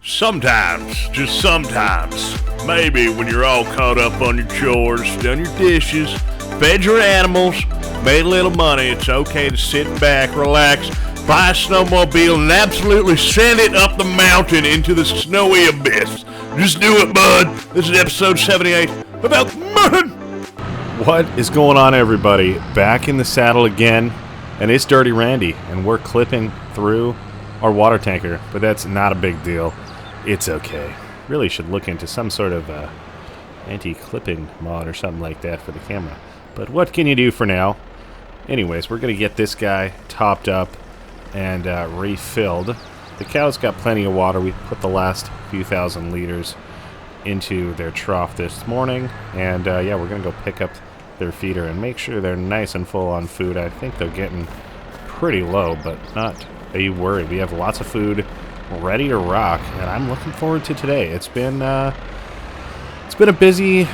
Sometimes, just sometimes, maybe when you're all caught up on your chores, done your dishes, fed your animals, made a little money, it's okay to sit back, relax, buy a snowmobile, and absolutely send it up the mountain into the snowy abyss. Just do it, bud. This is episode 78 about mud. What is going on, everybody? Back in the saddle again, and it's Dirty Randy, and we're clipping through our water tanker, but that's not a big deal. It's okay. Really should look into some sort of anti-clipping mod or something like that for the camera. But what can you do for now? Anyways, we're going to get this guy topped up and refilled. The cows got plenty of water. We put the last few thousand liters into their trough this morning. And yeah, we're going to go pick up their feeder and make sure they're nice and full on food. I think they're getting pretty low, but not a worry. We have lots of food ready to rock, and I'm looking forward to today. It's been a busy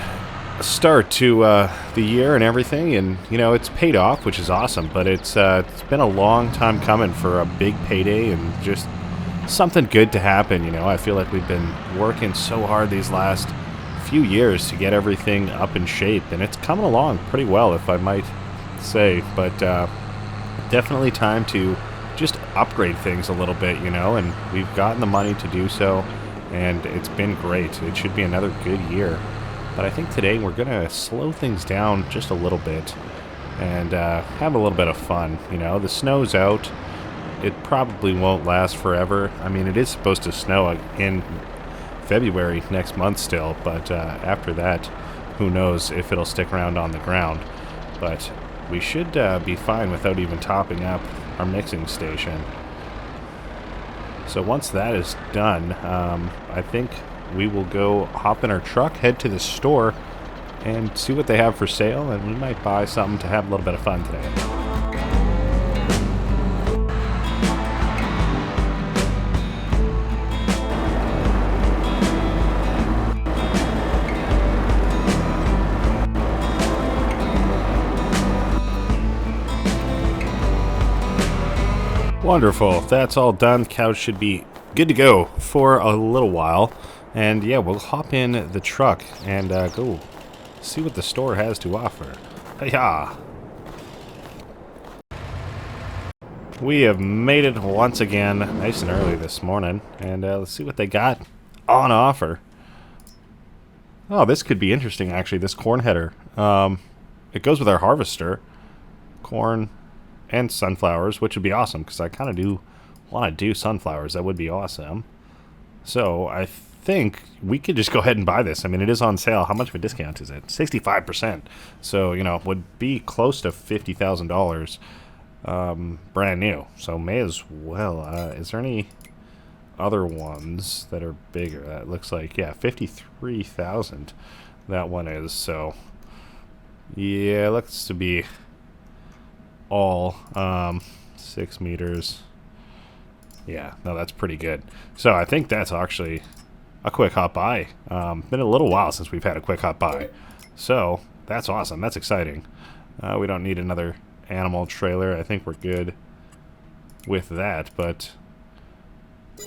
start to the year and everything, and you know, it's paid off, which is awesome. But it's been a long time coming for a big payday and just something good to happen. You know, I feel like we've been working so hard these last few years to get everything up in shape, and it's coming along pretty well, if I might say. But definitely time to just upgrade things a little bit, you know, and we've gotten the money to do so, and it's been great. It should be another good year. But I think today we're going to slow things down just a little bit and have a little bit of fun. You know, the snow's out. It probably won't last forever. I mean, it is supposed to snow in February next month still, but after that, who knows if it'll stick around on the ground. But we should be fine without even topping up our mixing station. So once that is done, I think we will go hop in our truck, head to the store, and see what they have for sale, and we might buy something to have a little bit of fun today. Wonderful. That's all done. Cows should be good to go for a little while. And yeah, we'll hop in the truck and go see what the store has to offer. Hi-ya! We have made it once again, nice and early this morning. And let's see what they got on offer. Oh, this could be interesting, actually, this corn header. It goes with our harvester. Corn and sunflowers, which would be awesome, because I kind of do want to do sunflowers. That would be awesome. So I think we could just go ahead and buy this. I mean, it is on sale. How much of a discount is it? 65%. So, you know, would be close to $50,000 brand new. So may as well. Is there any other ones that are bigger? That looks like, yeah, 53,000 that one is. So yeah, looks to be all 6 meters. Yeah, no, that's pretty good. So I think that's actually a quick hop by. Been a little while since we've had a quick hop by, so that's awesome. That's exciting. We don't need another animal trailer. I think we're good with that, but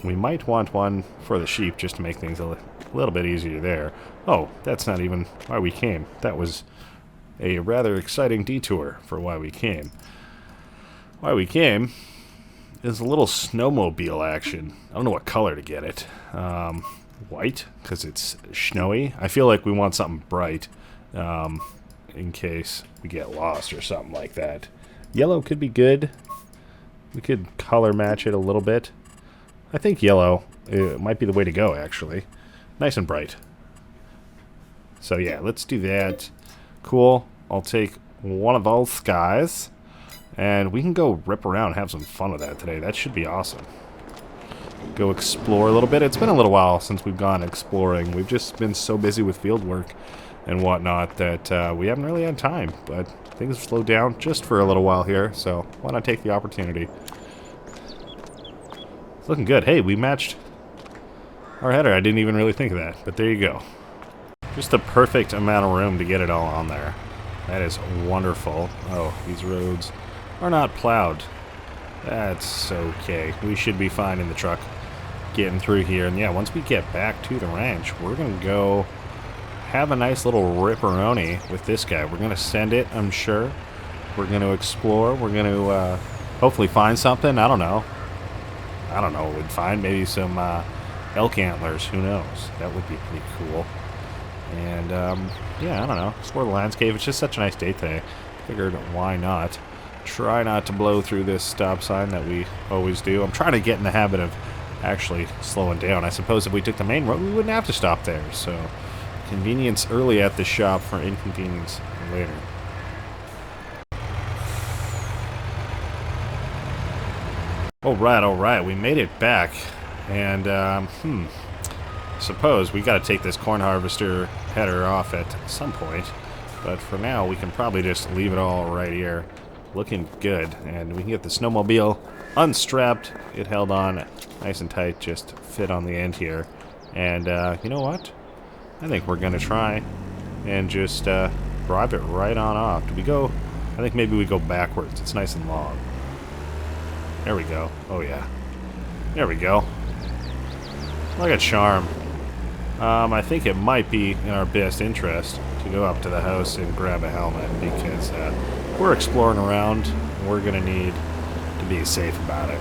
we might want one for the sheep just to make things a little bit easier there. Oh, that's not even why we came. That was a rather exciting detour for why we came. Why we came is a little snowmobile action. I don't know what color to get it. White, because it's snowy. I feel like we want something bright in case we get lost or something like that. Yellow could be good. We could color match it a little bit. I think yellow might be the way to go, actually. Nice and bright. So yeah, let's do that. Cool. I'll take one of those guys, and we can go rip around and have some fun with that today. That should be awesome. Go explore a little bit. It's been a little while since we've gone exploring. We've just been so busy with field work and whatnot that we haven't really had time, but things have slowed down just for a little while here, so why not take the opportunity? It's looking good. Hey, we matched our header. I didn't even really think of that, but there you go. Just the perfect amount of room to get it all on there. That is wonderful. Oh, these roads are not plowed. That's okay. We should be fine in the truck. getting through here. And yeah, once we get back to the ranch, we're going to go have a nice little ripperoni with this guy. We're going to send it, I'm sure. We're going to explore. We're going to hopefully find something. I don't know what we'd find. Maybe some elk antlers. Who knows? That would be pretty cool. And yeah, I don't know. Explore the landscape. It's just such a nice day today. Figured, why not? Try not to blow through this stop sign that we always do. I'm trying to get in the habit of actually slowing down. I suppose if we took the main road, we wouldn't have to stop there. So, convenience early at the shop for inconvenience later. All right. We made it back. And, suppose we got to take this corn harvester header off at some point. But for now, we can probably just leave it all right here. Looking good. And we can get the snowmobile unstrapped. It held on nice and tight, just fit on the end here. And you know what? I think we're going to try and just drive it right on off. Do we go? I think maybe we go backwards. It's nice and long. There we go. Oh, yeah. There we go. Look at charm. I think it might be in our best interest to go up to the house and grab a helmet, because we're exploring around. We're going to need to be safe about it.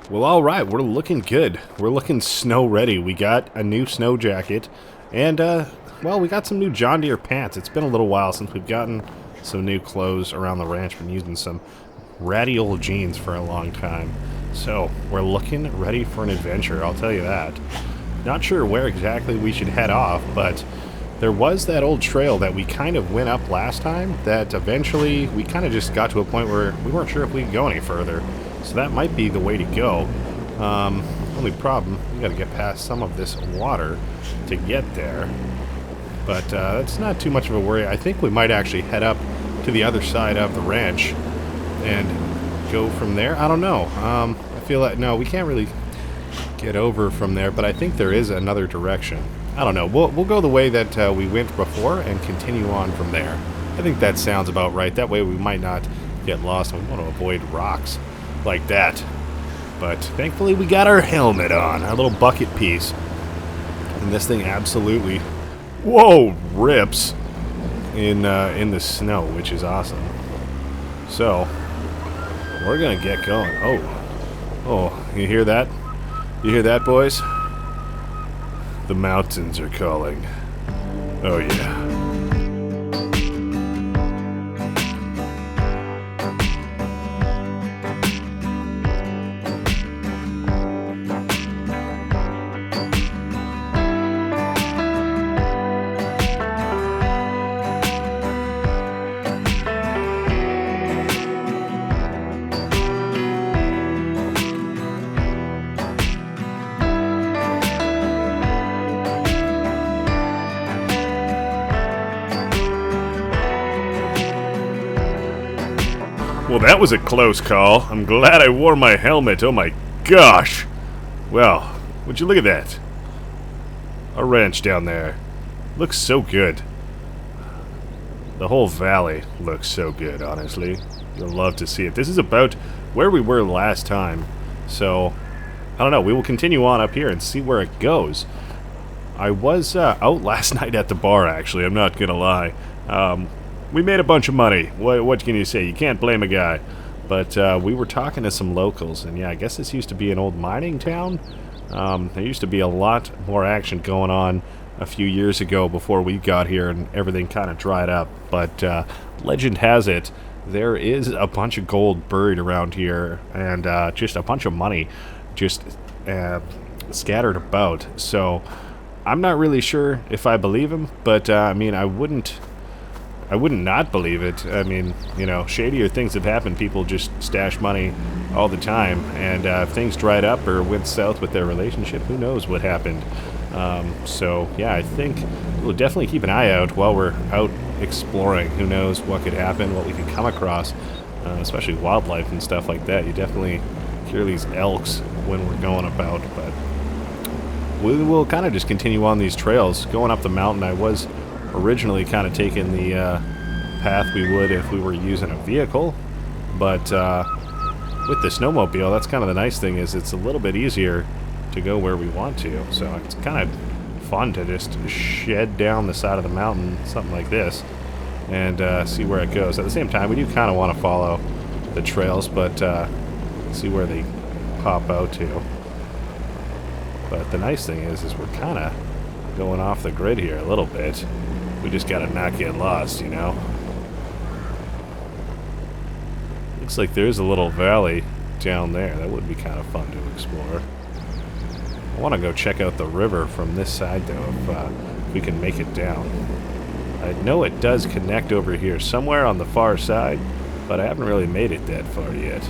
Well, all right, we're looking good. We're looking snow ready. We got a new snow jacket, and, well, we got some new John Deere pants. It's been a little while since we've gotten some new clothes around the ranch. Been using some ratty old jeans for a long time. So, we're looking ready for an adventure, I'll tell you that. Not sure where exactly we should head off, but there was that old trail that we kind of went up last time that eventually we kind of just got to a point where we weren't sure if we could go any further. So that might be the way to go. Only problem, we got to get past some of this water to get there. But that's not too much of a worry. I think we might actually head up to the other side of the ranch and go from there. I don't know. I feel like, no, we can't really get over from there, but I think there is another direction. I don't know. We'll go the way that we went before and continue on from there. I think that sounds about right. That way we might not get lost. We want to avoid rocks like that. But thankfully we got our helmet on, our little bucket piece. And this thing absolutely, whoa, rips in the snow, which is awesome. So, we're going to get going. Oh, you hear that? You hear that, boys? The mountains are calling. Oh, yeah. Well, that was a close call. I'm glad I wore my helmet. Oh my gosh. Well, would you look at that? A ranch down there. Looks so good. The whole valley looks so good, honestly. You'll love to see it. This is about where we were last time. So, I don't know. We will continue on up here and see where it goes. I was out last night at the bar, actually. I'm not going to lie. We made a bunch of money. What can you say? You can't blame a guy. But we were talking to some locals, and yeah, I guess this used to be an old mining town. There used to be a lot more action going on a few years ago before we got here, and everything kind of dried up. But legend has it, there is a bunch of gold buried around here, and just a bunch of money just scattered about. So I'm not really sure if I believe him, but I mean, I wouldn't not believe it. I mean, you know, shadier things have happened. People just stash money all the time, and if things dried up or went south with their relationship, who knows what happened. So, yeah, I think we'll definitely keep an eye out while we're out exploring. Who knows what could happen, what we could come across, especially wildlife and stuff like that. You definitely hear these elks when we're going about, but we will kind of just continue on these trails. Going up the mountain, I was originally kind of taking the path we would if we were using a vehicle, but with the snowmobile, that's kind of the nice thing, is it's a little bit easier to go where we want to. So it's kind of fun to just shed down the side of the mountain, something like this, and see where it goes. At the same time, we do kind of want to follow the trails, but see where they pop out to. But the nice thing is we're kind of going off the grid here a little bit. We just gotta not get lost, you know? Looks like there's a little valley down there. That would be kind of fun to explore. I want to go check out the river from this side, though, if we can make it down. I know it does connect over here somewhere on the far side, but I haven't really made it that far yet.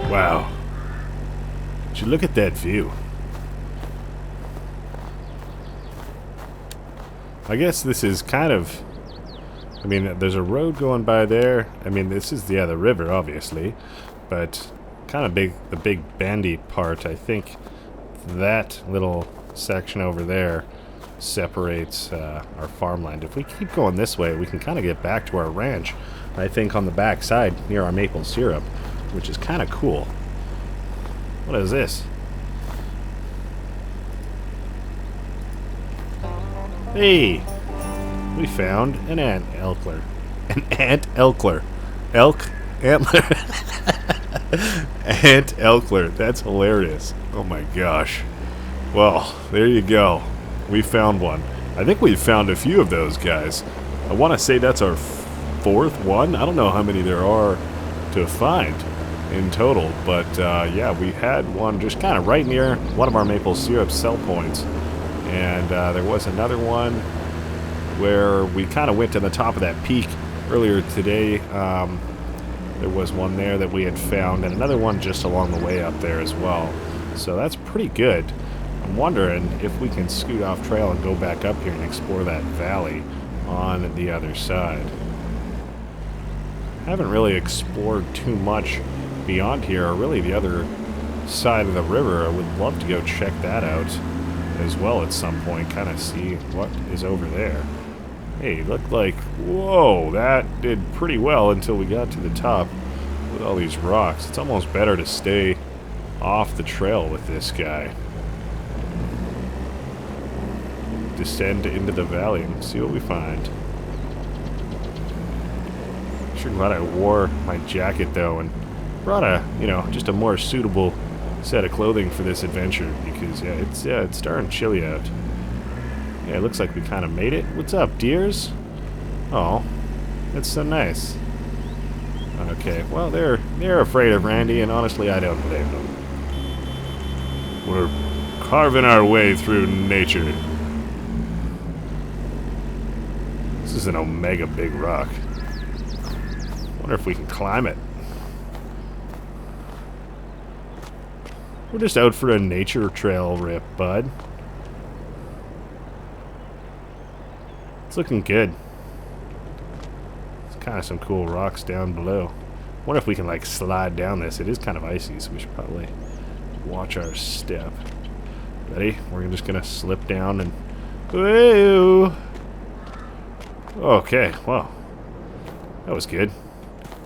Wow. Would you look at that view? I guess this is kind of... I mean, there's a road going by there. I mean, this is, yeah, the river, obviously. But kind of big, the big bandy part, I think that little section over there separates our farmland. If we keep going this way, we can kind of get back to our ranch, I think, on the back side near our maple syrup, which is kind of cool. What is this? Hey! We found an ant elkler. An ant elkler. Elk antler. Ant elkler. That's hilarious. Oh my gosh. Well, there you go. We found one. I think we found a few of those guys. I want to say that's our fourth one. I don't know how many there are to find in total, but yeah, we had one just kind of right near one of our maple syrup sell points, and there was another one where we kind of went to the top of that peak earlier today. There was one there that we had found, and another one just along the way up there as well, so that's pretty good. I'm wondering if we can scoot off trail and go back up here and explore that valley on the other side. I haven't really explored too much beyond here, or really the other side of the river. I would love to go check that out as well at some point, kind of see what is over there. Hey, looked like, whoa, that did pretty well until we got to the top with all these rocks. It's almost better to stay off the trail with this guy. Descend into the valley and see what we find. Sure glad I wore my jacket though and brought a, you know, just a more suitable set of clothing for this adventure, because yeah, it's darn chilly out. Yeah, it looks like we kind of made it. What's up, deers? Oh, that's so nice. Okay, well, they're afraid of Randy, and honestly, I don't blame them. We're carving our way through nature. This is an omega big rock. Wonder if we can climb it. We're just out for a nature trail rip, bud. It's looking good. There's kind of some cool rocks down below. Wonder if we can, like, slide down this. It is kind of icy, so we should probably watch our step. Ready? We're just gonna slip down and... Whoa! Okay, well, that was good.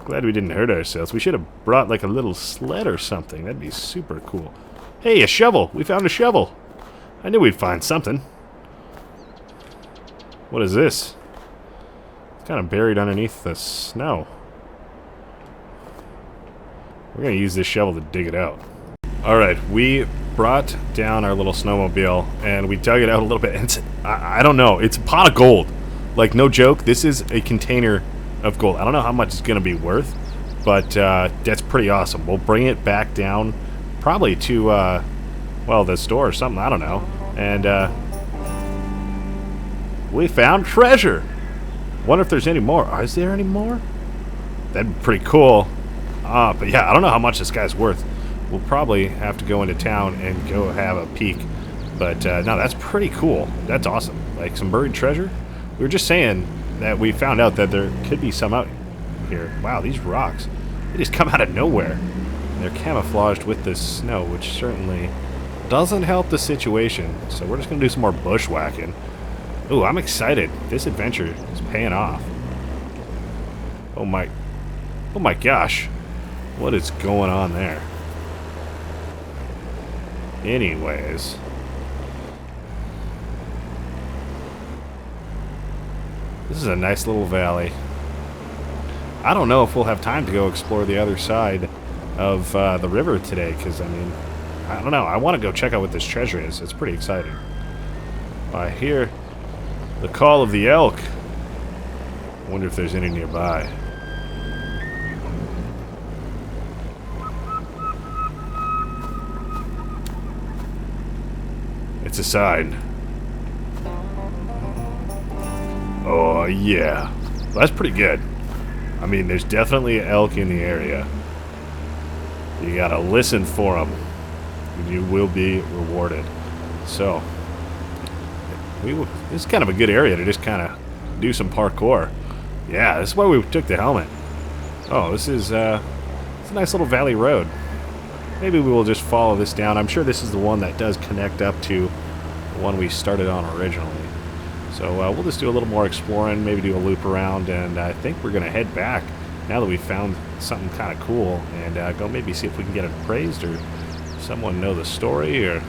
Glad we didn't hurt ourselves. We should have brought like a little sled or something. That'd be super cool. Hey, a shovel! We found a shovel! I knew we'd find something. What is this? It's kind of buried underneath the snow. We're gonna use this shovel to dig it out. Alright, we brought down our little snowmobile and we dug it out a little bit. And it's, I don't know, it's a pot of gold. Like, no joke, this is a container of gold. I don't know how much it's going to be worth, but that's pretty awesome. We'll bring it back down, probably to, well, the store or something, I don't know. And we found treasure. Wonder if there's any more. Is there any more? That'd be pretty cool. But yeah, I don't know how much this guy's worth. We'll probably have to go into town and go have a peek. But no, that's pretty cool. That's awesome. Like some buried treasure. We were just saying that we found out that there could be some out here. Wow, these rocks. They just come out of nowhere. They're camouflaged with the snow, which certainly doesn't help the situation. So we're just going to do some more bushwhacking. Ooh, I'm excited. This adventure is paying off. Oh my gosh. What is going on there? Anyways. This is a nice little valley. I don't know if we'll have time to go explore the other side of the river today, because, I mean, I don't know. I want to go check out what this treasure is. It's pretty exciting. I hear the call of the elk. I wonder if there's any nearby. It's a sign. Oh, yeah. Well, that's pretty good. I mean, there's definitely an elk in the area. You gotta listen for them, and you will be rewarded. So, this is kind of a good area to just kind of do some parkour. Yeah, this is why we took the helmet. Oh, this is it's a nice little valley road. Maybe we will just follow this down. I'm sure this is the one that does connect up to the one we started on originally. So we'll just do a little more exploring, maybe do a loop around, and I think we're going to head back now that we found something kind of cool, and go maybe see if we can get it appraised, or someone know the story, or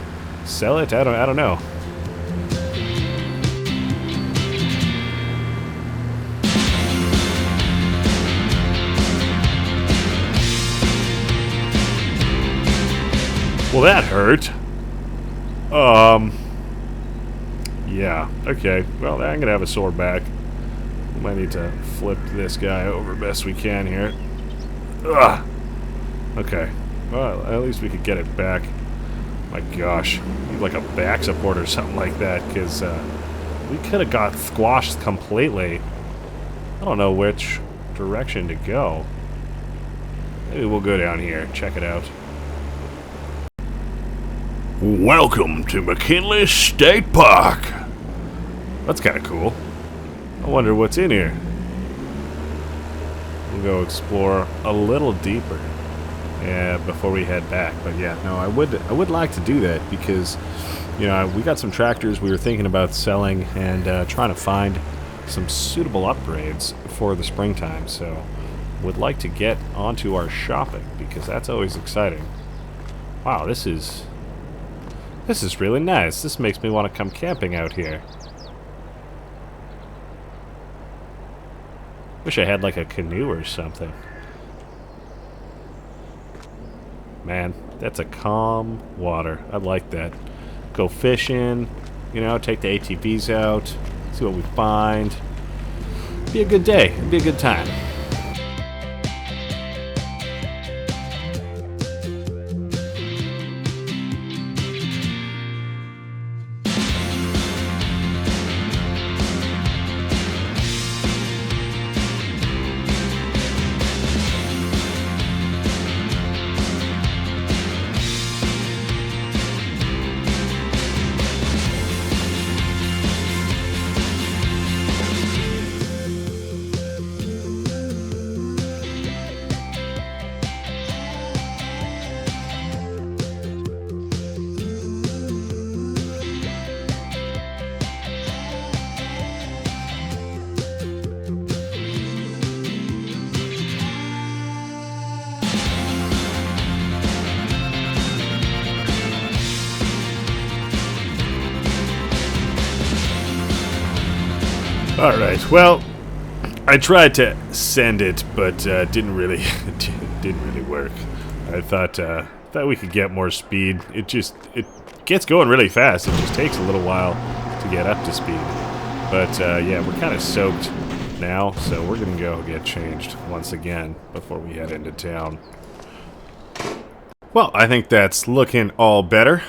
sell it. I don't know. Well, that hurt. Yeah, okay. Well, I'm gonna have a sore back. We might need to flip this guy over best we can here. Ugh. Okay. Well, at least we could get it back. My gosh. Need like a back support or something like that, because we could have got squashed completely. I don't know which direction to go. Maybe we'll go down here, check it out. Welcome to McKinley State Park. That's kind of cool. I wonder what's in here. We'll go explore a little deeper, yeah, before we head back. But yeah, no, I would like to do that, because, you know, we got some tractors we were thinking about selling, and trying to find some suitable upgrades for the springtime. So would like to get onto our shopping, because that's always exciting. Wow, this is really nice. This makes me want to come camping out here. Wish I had like a canoe or something. Man, that's a calm water. I like that. Go fishing, you know, take the ATVs out, see what we find. Be a good day. It'd be a good time. Alright, well, I tried to send it, but didn't really work. I thought we could get more speed. It gets going really fast. It just takes a little while to get up to speed. But yeah, we're kind of soaked now, so we're gonna go get changed once again before we head into town. Well, I think that's looking all better.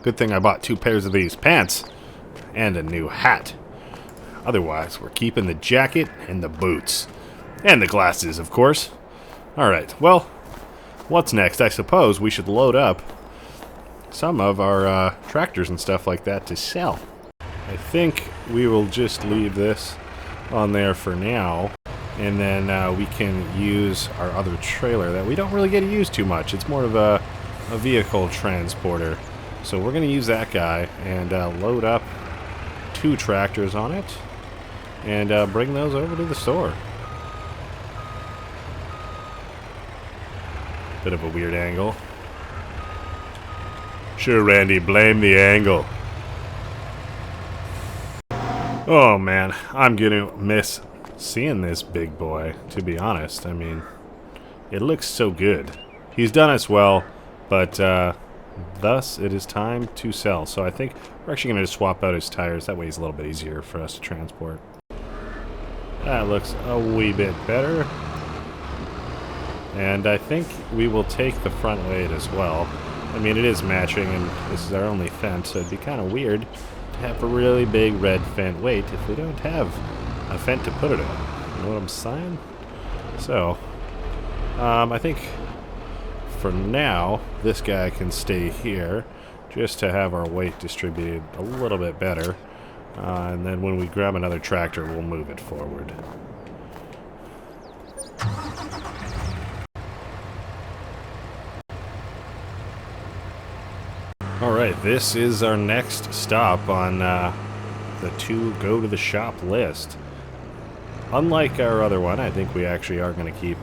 Good thing I bought 2 pairs of these pants and a new hat. Otherwise, we're keeping the jacket and the boots. And the glasses, of course. Alright, well, what's next? I suppose we should load up some of our tractors and stuff like that to sell. I think we will just leave this on there for now, and then we can use our other trailer that we don't really get to use too much. It's more of a vehicle transporter. So we're going to use that guy and load up 2 tractors on it and bring those over to the store. Bit of a weird angle. Sure, Randy, blame the angle. Oh man, I'm gonna miss seeing this big boy, to be honest. I mean, it looks so good. He's done us well, but thus it is time to sell. So I think we're actually going to swap out his tires. That way he's a little bit easier for us to transport. That looks a wee bit better. And I think we will take the front weight as well. I mean, it is matching, and this is our only fence, so it'd be kind of weird to have a really big red fent weight if we don't have a fent to put it in. You know what I'm saying? So, I think for now, this guy can stay here just to have our weight distributed a little bit better. And then when we grab another tractor, we'll move it forward. Alright, this is our next stop on the 2 go to the shop list. Unlike our other one, I think we actually are going to keep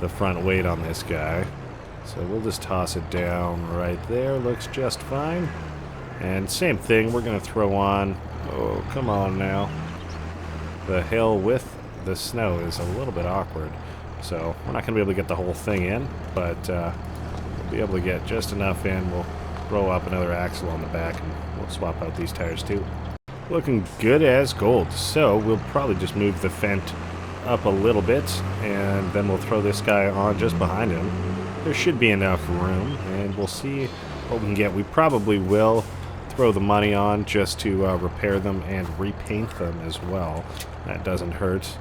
the front weight on this guy. So we'll just toss it down right there. Looks just fine. And same thing, we're going to throw on... Oh, come on now. The hill with the snow is a little bit awkward. So we're not going to be able to get the whole thing in, but we'll be able to get just enough in. We'll throw up another axle on the back, and we'll swap out these tires too. Looking good as gold. So we'll probably just move the fent up a little bit, and then we'll throw this guy on just behind him. There should be enough room, and we'll see what we can get. We probably will throw the money on just to repair them and repaint them as well. That doesn't hurt.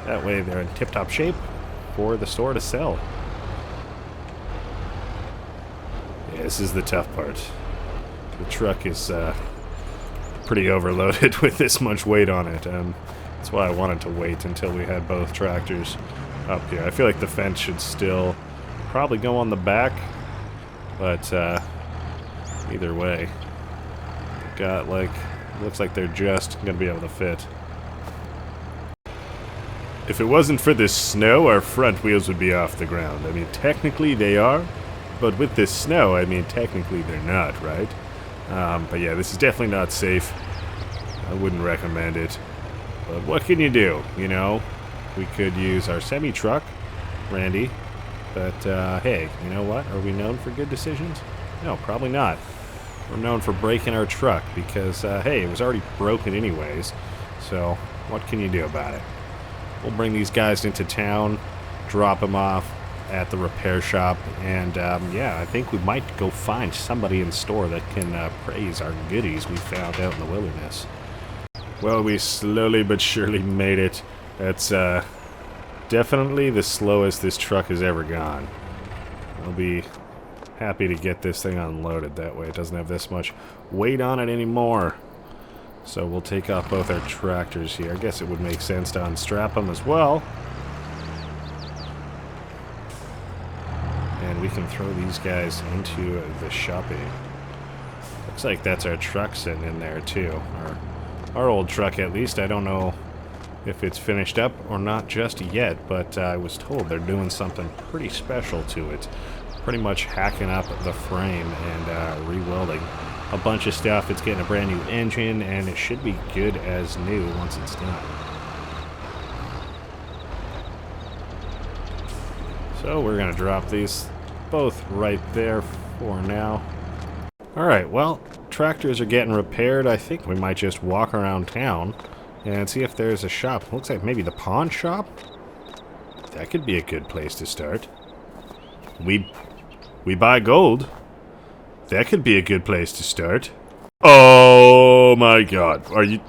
That way they're in tip-top shape for the store to sell. Yeah, this is the tough part. The truck is pretty overloaded with this much weight on it. That's why I wanted to wait until we had both tractors up here. I feel like the fence should still probably go on the back, but either way, got like, looks like they're just gonna be able to fit. If it wasn't for this snow, our front wheels would be off the ground. I mean, technically they are, but with this snow, I mean, technically they're not, right? But yeah, this is definitely not safe. I wouldn't recommend it. But what can you do, you know? We could use our semi-truck, Randy. But, hey, you know what? Are we known for good decisions? No, probably not. We're known for breaking our truck because, hey, it was already broken anyways. So, what can you do about it? We'll bring these guys into town, drop them off at the repair shop, and, yeah, I think we might go find somebody in store that can praise our goodies we found out in the wilderness. Well, we slowly but surely made it. That's, definitely the slowest this truck has ever gone. I'll be happy to get this thing unloaded. That way it doesn't have this much weight on it anymore. So we'll take off both our tractors here. I guess it would make sense to unstrap them as well. And we can throw these guys into the shopping. Looks like that's our truck sitting in there too. Our old truck, at least. I don't know if it's finished up or not just yet, but I was told they're doing something pretty special to it. Pretty much hacking up the frame and re-welding a bunch of stuff. It's getting a brand new engine, and it should be good as new once it's done. So we're going to drop these both right there for now. Alright, well, tractors are getting repaired. I think we might just walk around town and see if there's a shop. Looks like maybe the pawn shop? That could be a good place to start. We buy gold. That could be a good place to start. Oh my god. Are you...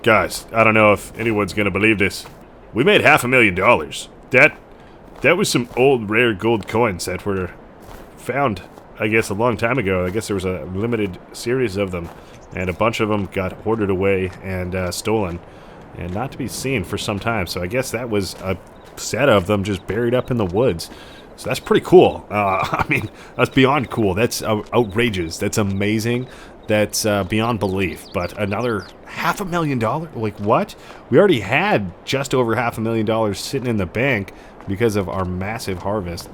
Guys, I don't know if anyone's gonna believe this. We made $500,000. That was some old rare gold coins that were found, I guess, a long time ago. I guess there was a limited series of them, and a bunch of them got hoarded away and stolen, and not to be seen for some time. So I guess that was a set of them just buried up in the woods. So that's pretty cool. I mean, that's beyond cool. That's outrageous. That's amazing. That's beyond belief. But another $500,000? Like, what? We already had just over $500,000 sitting in the bank because of our massive harvest.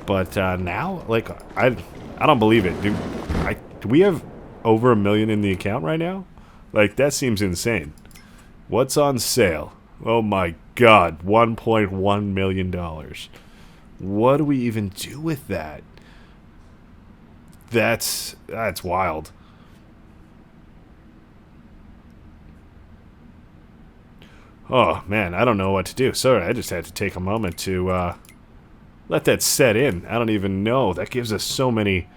But now, like, I don't believe it. Do we have over $1 million in the account right now? Like, that seems insane. What's on sale? Oh my god, $1.1 million. What do we even do with that? That's wild. Oh man, I don't know what to do. Sorry, I just had to take a moment to let that set in. I don't even know. That gives us so many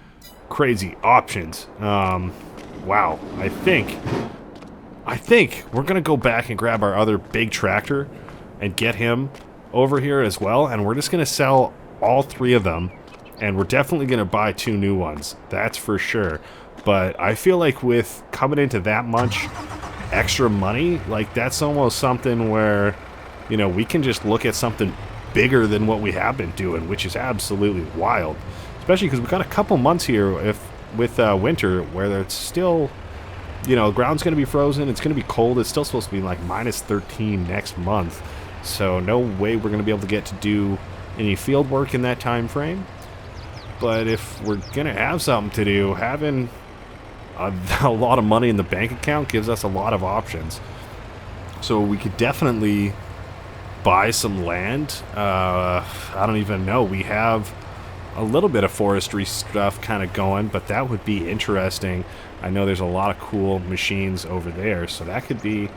crazy options. Wow. I think we're gonna go back and grab our other big tractor and get him over here as well, and we're just gonna sell all 3 of them, and we're definitely gonna buy 2 new ones. That's for sure. But I feel like with coming into that much extra money, like, that's almost something where, you know, we can just look at something bigger than what we have been doing, which is absolutely wild. Especially because we've got a couple months here with winter where it's still, you know, the ground's going to be frozen, it's going to be cold, it's still supposed to be like -13 next month. So no way we're going to be able to get to do any field work in that time frame. But if we're going to have something to do, having a lot of money in the bank account gives us a lot of options. So we could definitely buy some land. I don't even know. We have a little bit of forestry stuff kind of going, but that would be interesting. I know there's a lot of cool machines over there, so that could be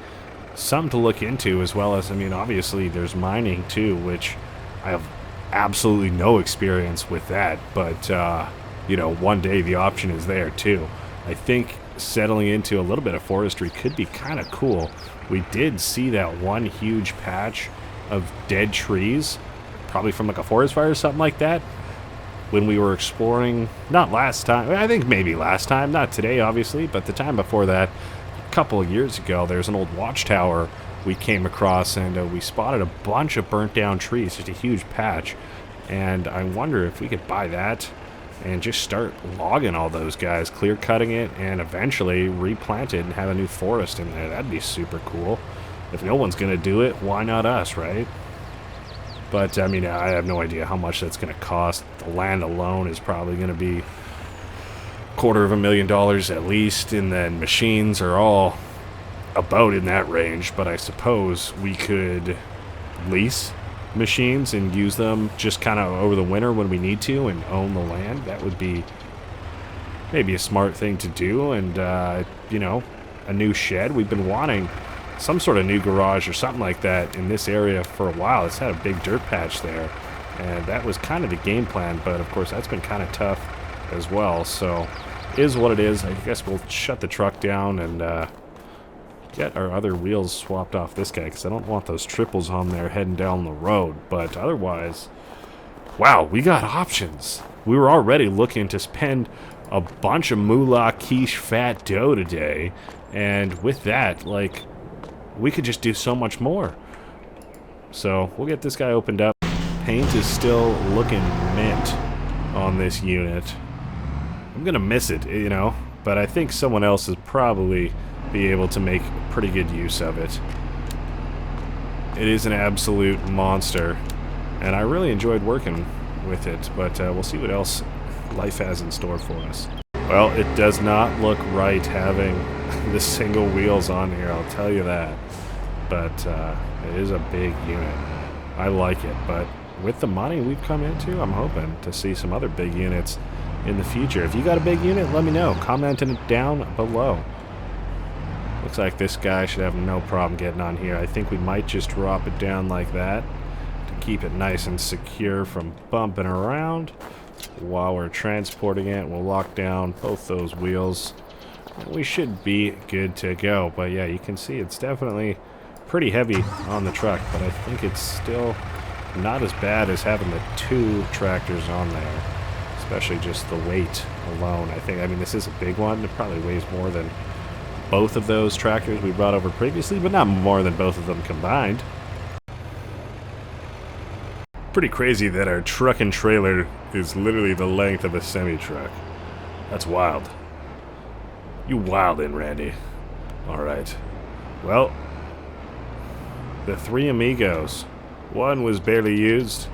something to look into, as well as, I mean, obviously there's mining too, which I have absolutely no experience with that, but you know, one day the option is there too. I think settling into a little bit of forestry could be kind of cool. We did see that one huge patch of dead trees, probably from like a forest fire or something like that, when we were exploring, not last time, I think maybe last time, not today obviously, but the time before that, a couple of years ago. There's an old watchtower we came across, and we spotted a bunch of burnt down trees, just a huge patch, and I wonder if we could buy that and just start logging all those guys, clear cutting it, and eventually replant it and have a new forest in there. That'd be super cool. If no one's gonna do it, why not us, right? But I mean, I have no idea how much that's gonna cost. The land alone is probably gonna be $250,000 at least, and then machines are all about in that range. But I suppose we could lease machines and use them just kind of over the winter when we need to, and own the land. That would be maybe a smart thing to do. And you know, a new shed. We've been wanting some sort of new garage or something like that in this area for a while. It's had a big dirt patch there, and that was kind of the game plan, but of course that's been kind of tough as well. So it is what it is. I guess we'll shut the truck down and get our other wheels swapped off this guy, because I don't want those triples on there heading down the road. But otherwise, wow, we got options. We were already looking to spend a bunch of moolah, quiche, fat dough today, and with that, like, we could just do so much more. So we'll get this guy opened up. Paint is still looking mint on this unit. I'm gonna miss it, you know, but I think someone else is probably be able to make pretty good use of it. It is an absolute monster, and I really enjoyed working with it, but we'll see what else life has in store for us. Well, it does not look right having the single wheels on here, I'll tell you that. But it is a big unit. I like it, but with the money we've come into, I'm hoping to see some other big units in the future. If you got a big unit, let me know. Comment it down below. Looks like this guy should have no problem getting on here. I think we might just drop it down like that to keep it nice and secure from bumping around. while we're transporting it. We'll lock down both those wheels. And we should be good to go. But yeah, you can see it's definitely pretty heavy on the truck, but I think it's still not as bad as having the 2 tractors on there, especially just the weight alone. I mean, this is a big one. It probably weighs more than both of those tractors we brought over previously, but not more than both of them combined. Pretty crazy that our truck and trailer is literally the length of a semi-truck. That's wild. You wildin', Randy. Alright. Well, the 3 Amigos. One was barely used.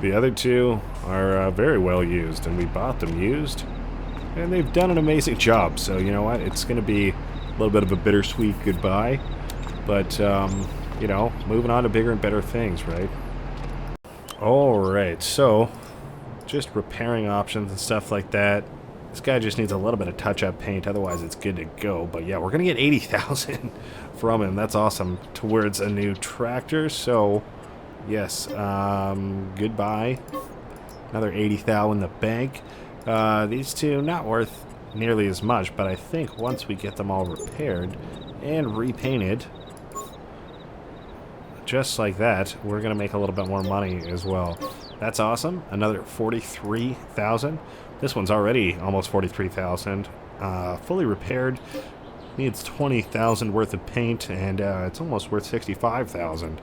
The other 2 are very well used, and we bought them used. And they've done an amazing job, so you know what? It's going to be a little bit of a bittersweet goodbye. But, you know, moving on to bigger and better things, right? Alright, so just repairing options and stuff like that. This guy just needs a little bit of touch-up paint, otherwise it's good to go. But yeah, we're going to get 80,000 from him. That's awesome. Towards a new tractor, so yes, goodbye. Another 80,000 in the bank. These 2, not worth nearly as much, but I think once we get them all repaired and repainted, just like that, we're going to make a little bit more money as well. That's awesome. Another 43,000. This one's already almost 43,000. Fully repaired. Needs 20,000 worth of paint, and it's almost worth 65,000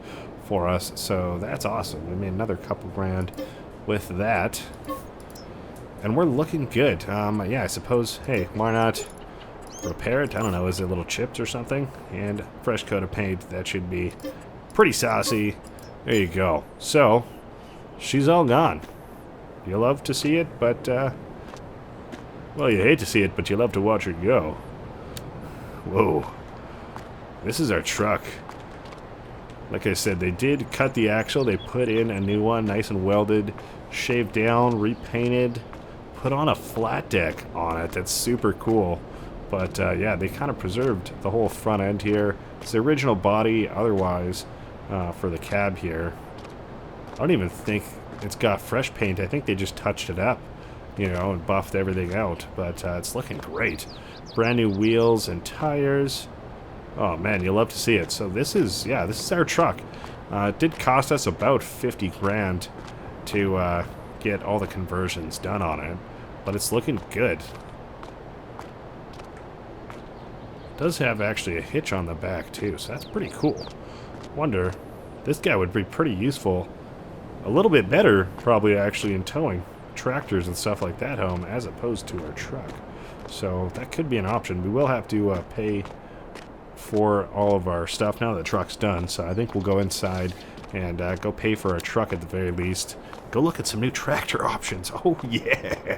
for us. So that's awesome. We made another couple grand with that. And we're looking good. Yeah, I suppose, hey, why not repair it? I don't know, is it little chips or something? And fresh coat of paint. That should be pretty saucy. There you go. So, she's all gone. You love to see it, but, well, you hate to see it, but you love to watch her go. Whoa. This is our truck. Like I said, they did cut the axle. They put in a new one, nice and welded, shaved down, repainted, put on a flat deck on it. That's super cool. But, yeah, they kind of preserved the whole front end here. It's the original body, otherwise, for the cab here. I don't even think it's got fresh paint. I think they just touched it up, you know, and buffed everything out. But it's looking great. Brand new wheels and tires. Oh, man, you'll love to see it. So this is, yeah, this is our truck. It did cost us about 50 grand to get all the conversions done on it. But it's looking good. It does have actually a hitch on the back, too. So that's pretty cool. Wonder, this guy would be pretty useful. A little bit better, probably, actually, in towing tractors and stuff like that home, as opposed to our truck. So that could be an option. We will have to pay for all of our stuff now that the truck's done. So I think we'll go inside and go pay for our truck at the very least. Go look at some new tractor options. Oh, yeah.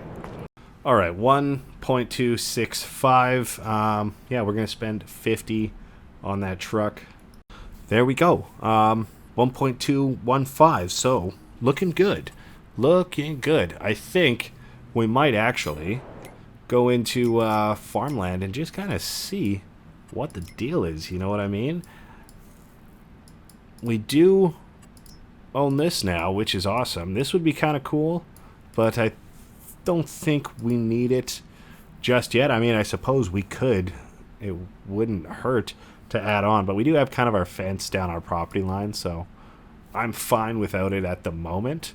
All right, 1.265. Yeah, we're going to spend 50 on that truck. There we go. 1.215. So looking good. Looking good. I think we might actually go into farmland and just kind of see what the deal is. You know what I mean? We do own this now, which is awesome. This would be kind of cool, but I don't think we need it just yet. I mean, I suppose we could. It wouldn't hurt to add on, but we do have kind of our fence down our property line, so I'm fine without it at the moment.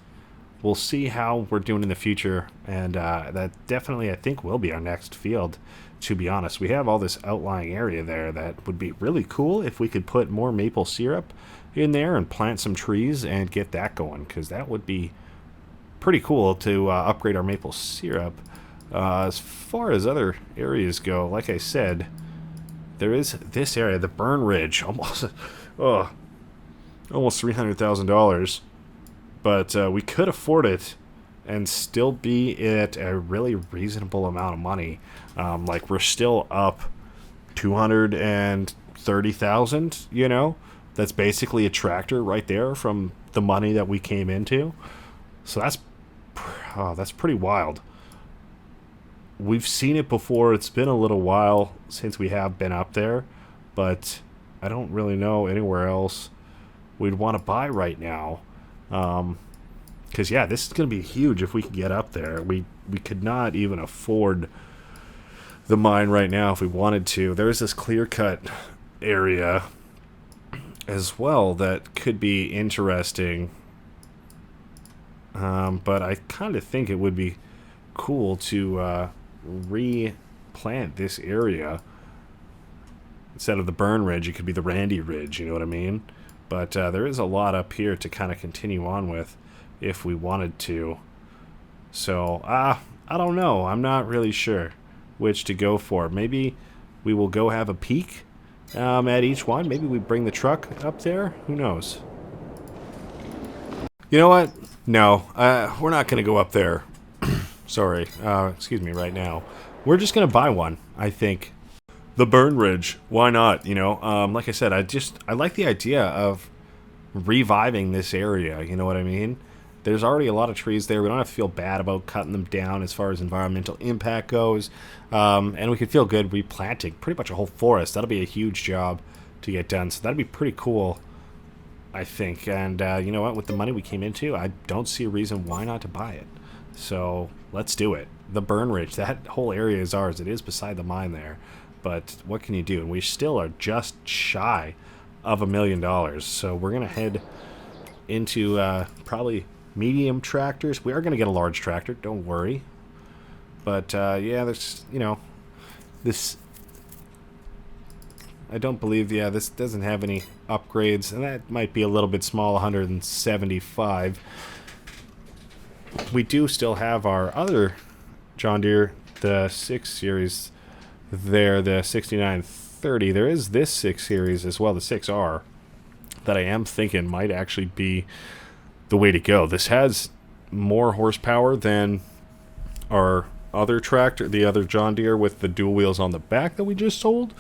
We'll see how we're doing in the future, and that definitely, I think, will be our next field, to be honest. We have all this outlying area there that would be really cool if we could put more maple syrup in there and plant some trees and get that going, because that would be pretty cool to upgrade our maple syrup. As far as other areas go, like I said, there is this area, the Burn Ridge, almost $300,000. But we could afford it and still be at a really reasonable amount of money. Like, we're still up 230,000, you know? That's basically a tractor right there from the money that we came into. So that's pretty wild. We've seen it before. It's been a little while since we have been up there, but I don't really know anywhere else we'd want to buy right now. Because, yeah, this is going to be huge if we could get up there. We could not even afford the mine right now if we wanted to. There is this clear-cut area as well that could be interesting. But I kind of think it would be cool to replant this area. Instead of the Burn Ridge, it could be the Randy Ridge, you know what I mean? But there is a lot up here to kind of continue on with if we wanted to. So, I don't know. I'm not really sure which to go for. Maybe we will go have a peek at each one. Maybe we bring the truck up there. Who knows? You know what? No, we're not going to go up there. Sorry. Excuse me, right now. We're just going to buy one, I think. The Burn Ridge. Why not? You know, like I said, I like the idea of reviving this area. You know what I mean? There's already a lot of trees there. We don't have to feel bad about cutting them down as far as environmental impact goes. And we could feel good replanting pretty much a whole forest. That'll be a huge job to get done. So that'd be pretty cool, I think. And you know what? With the money we came into, I don't see a reason why not to buy it. So let's do it. The Burn Ridge, that whole area is ours. It is beside the mine there. But what can you do? And we still are just shy of $1 million. So we're going to head into probably medium tractors. We are going to get a large tractor, don't worry. But yeah, there's, you know, this, I don't believe, yeah, this doesn't have any upgrades, and that might be a little bit small, 175. We do still have our other John Deere, the 6 Series there, the 6930. There is this 6 Series as well, the 6R, that I am thinking might actually be the way to go. This has more horsepower than our other tractor, the other John Deere with the dual wheels on the back that we just sold.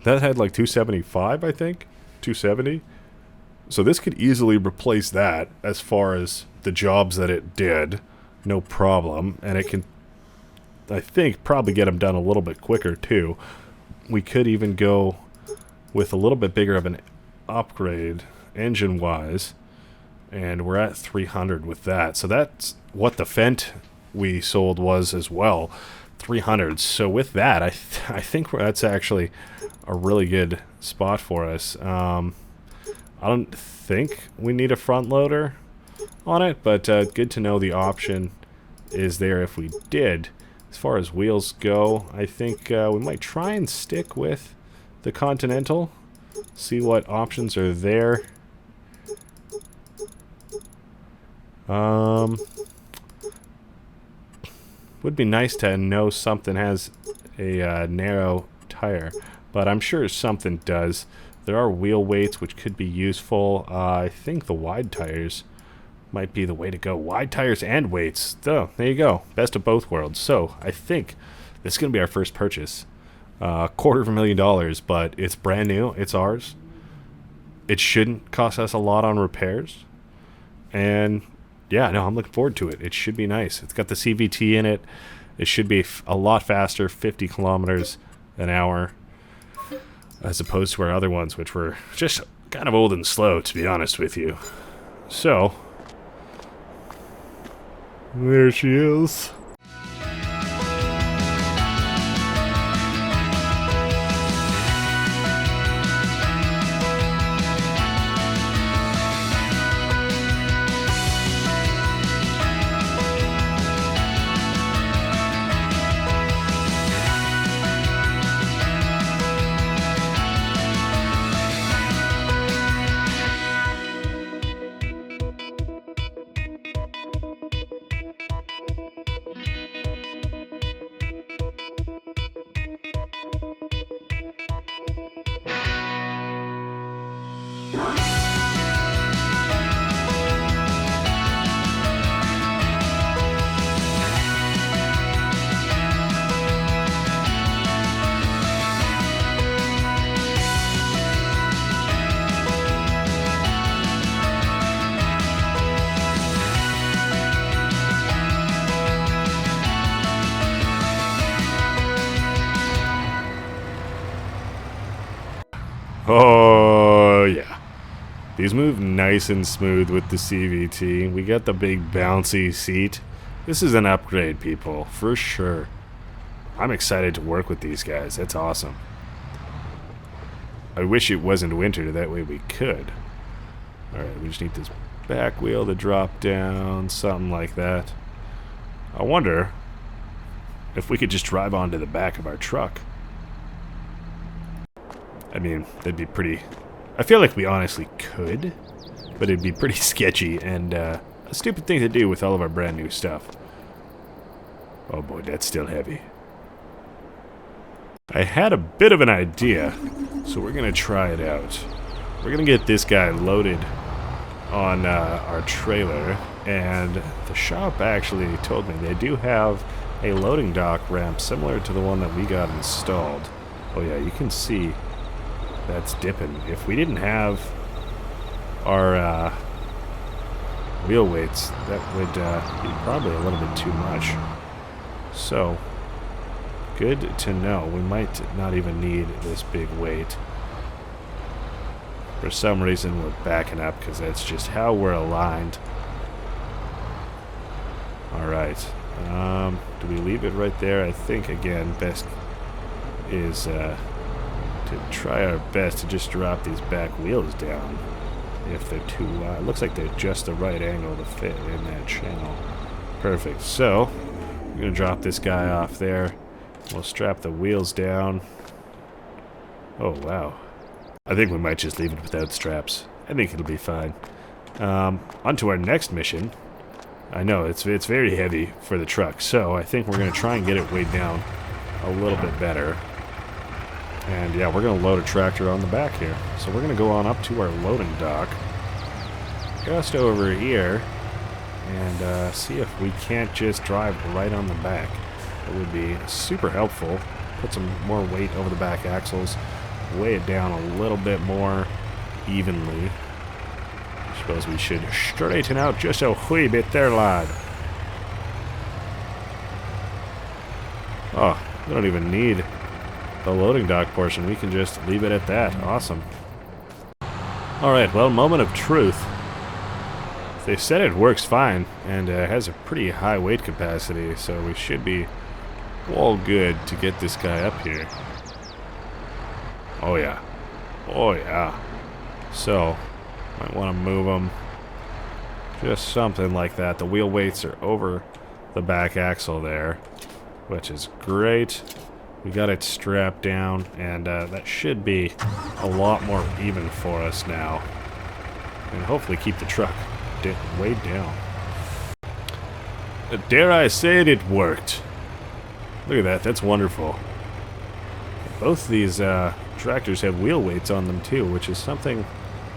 That had like 275, I think. 270. So this could easily replace that as far as the jobs that it did. No problem. And it can, I think, probably get them done a little bit quicker too. We could even go with a little bit bigger of an upgrade engine-wise. And we're at 300 with that. So that's what the Fendt we sold was as well. 300. So with that, I think that's actually a really good spot for us. I don't think we need a front loader on it, but good to know the option is there if we did. As far as wheels go, I think we might try and stick with the Continental. See what options are there. Would be nice to know something has a narrow tire, but I'm sure something does. There are wheel weights which could be useful. I think the wide tires might be the way to go. Wide tires and weights. So, there you go. Best of both worlds. So, I think this is going to be our first purchase. $250,000, but it's brand new. It's ours. It shouldn't cost us a lot on repairs. And yeah, no, I'm looking forward to it. It should be nice. It's got the CVT in it. It should be a lot faster, 50 kilometers an hour, as opposed to our other ones, which were just kind of old and slow, to be honest with you. So, there she is. Oh, yeah. These move nice and smooth with the CVT. We got the big bouncy seat. This is an upgrade, people, for sure. I'm excited to work with these guys. That's awesome. I wish it wasn't winter, that way we could. Alright, we just need this back wheel to drop down, something like that. I wonder if we could just drive onto the back of our truck. I mean, that'd be pretty... I feel like we honestly could, but it'd be pretty sketchy and a stupid thing to do with all of our brand new stuff. Oh boy, that's still heavy. I had a bit of an idea, so we're going to try it out. We're going to get this guy loaded on our trailer, and the shop actually told me they do have a loading dock ramp similar to the one that we got installed. Oh yeah, you can see that's dipping. If we didn't have our wheel weights, that would be probably a little bit too much. So, good to know. We might not even need this big weight. For some reason, we're backing up because that's just how we're aligned. Alright. Do we leave it right there? I think, again, best is to try our best to just drop these back wheels down if they're too wide. Looks like they're just the right angle to fit in that channel. Perfect. So, we're going to drop this guy off there. We'll strap the wheels down. Oh, wow. I think we might just leave it without straps. I think it'll be fine. On to our next mission. I know, it's very heavy for the truck, so I think we're going to try and get it weighed down a little bit better. And yeah, we're going to load a tractor on the back here. So we're going to go on up to our loading dock. Just over here. And see if we can't just drive right on the back. It would be super helpful. Put some more weight over the back axles. Weigh it down a little bit more evenly. I suppose we should straighten out just a wee bit there, lad. Oh, we don't even need the loading dock portion. We can just leave it at that. Awesome. Alright, well, moment of truth. They said it works fine and has a pretty high weight capacity, so we should be all good to get this guy up here. Oh yeah. Oh yeah. So, might want to move them. Just something like that. The wheel weights are over the back axle there, which is great. We got it strapped down, and that should be a lot more even for us now. And hopefully keep the truck weighed down. Dare I say it, it worked. Look at that, that's wonderful. Both these tractors have wheel weights on them too, which is something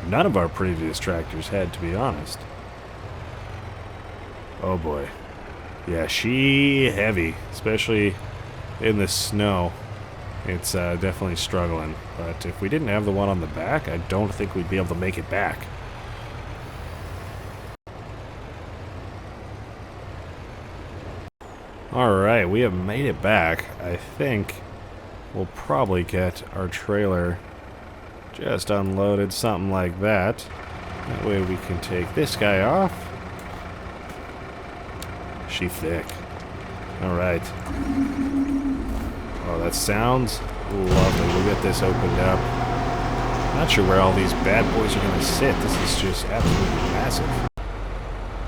none of our previous tractors had, to be honest. Oh boy. Yeah, she heavy, especially in the snow. It's definitely struggling. But if we didn't have the one on the back, I don't think we'd be able to make it back. Alright, we have made it back. I think we'll probably get our trailer just unloaded, something like that. That way we can take this guy off. She thick. Alright. Oh, that sounds lovely. We'll get this opened up. Not sure where all these bad boys are going to sit. This is just absolutely massive.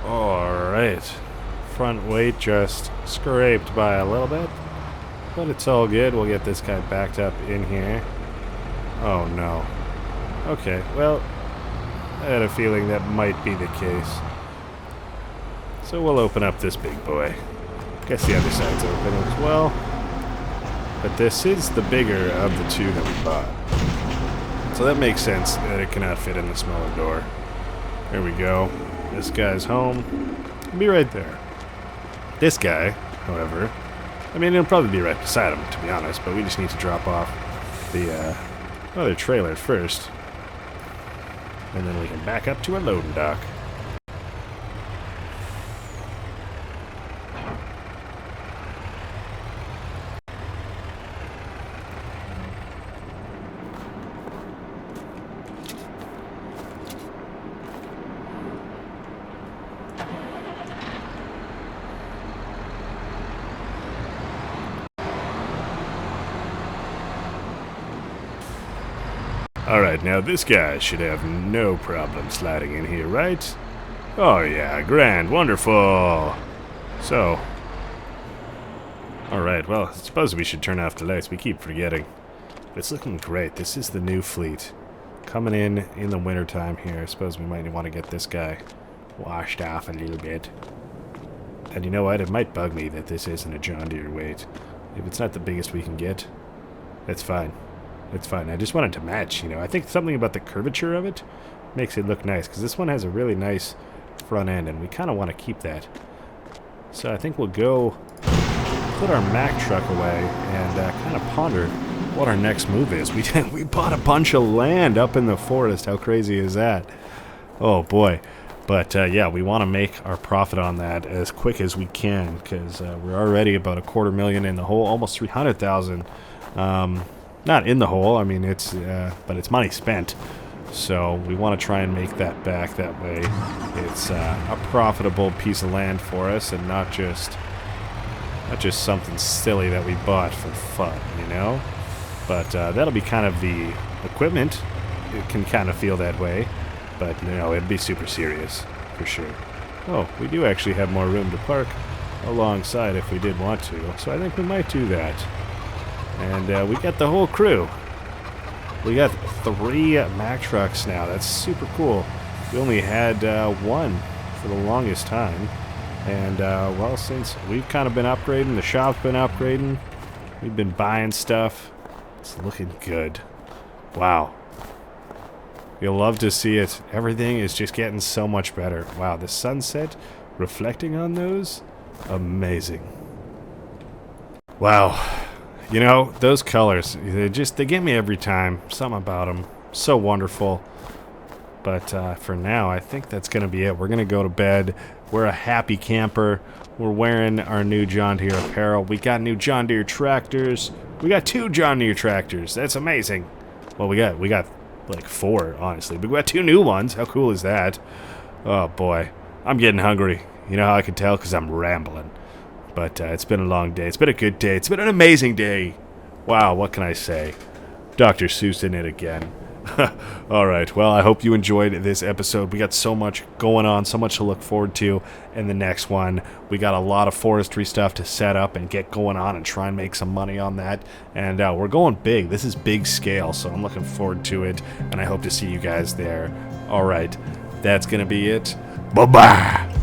Alright. Front weight just scraped by a little bit. But it's all good. We'll get this guy backed up in here. Oh no. Okay, well, I had a feeling that might be the case. So we'll open up this big boy. Guess the other side's open as well. But this is the bigger of the two that we bought. So that makes sense that it cannot fit in the smaller door. There we go. This guy's home. It'll be right there. This guy, however, I mean, it'll probably be right beside him, to be honest, but we just need to drop off the other trailer first. And then we can back up to our loading dock. Alright, now this guy should have no problem sliding in here, right? Oh yeah, grand, wonderful. So, alright, well, I suppose we should turn off the lights. We keep forgetting. It's looking great. This is the new fleet. Coming in the wintertime here. I suppose we might want to get this guy washed off a little bit. And you know what? It might bug me that this isn't a John Deere weight. If it's not the biggest we can get, that's fine. It's fine. I just want it to match, you know. I think something about the curvature of it makes it look nice, because this one has a really nice front end, and we kind of want to keep that. So I think we'll go put our Mack truck away and kind of ponder what our next move is. We bought a bunch of land up in the forest. How crazy is that? Oh boy. But yeah, we want to make our profit on that as quick as we can, because we're already about $250,000 in the hole, almost 300,000. Not in the hole, I mean, it's but it's money spent. So we want to try and make that back that way. It's a profitable piece of land for us, and not just something silly that we bought for fun, you know. But that'll be kind of the equipment. It can kind of feel that way, but you know, it'd be super serious for sure. Oh, we do actually have more room to park alongside if we did want to, so I think we might do that. And we got the whole crew. We got 3 Mack trucks now. That's super cool. We only had 1 for the longest time. And, well, since we've kind of been upgrading, the shop's been upgrading, we've been buying stuff. It's looking good. Wow. You'll love to see it. Everything is just getting so much better. Wow, the sunset reflecting on those? Amazing. Wow. You know, those colors, they get me every time. Something about them. So wonderful. But for now, I think that's going to be it. We're going to go to bed. We're a happy camper. We're wearing our new John Deere apparel. We got new John Deere tractors. We got 2 John Deere tractors. That's amazing. Well, we got like 4, honestly. But we got 2 new ones. How cool is that? Oh, boy. I'm getting hungry. You know how I can tell? Because I'm rambling. But it's been a long day. It's been a good day. It's been an amazing day. Wow, what can I say? Dr. Seuss in it again. Alright, well, I hope you enjoyed this episode. We got so much going on, so much to look forward to in the next one. We got a lot of forestry stuff to set up and get going on and try and make some money on that. And we're going big. This is big scale, so I'm looking forward to it. And I hope to see you guys there. Alright, that's going to be it. Bye-bye.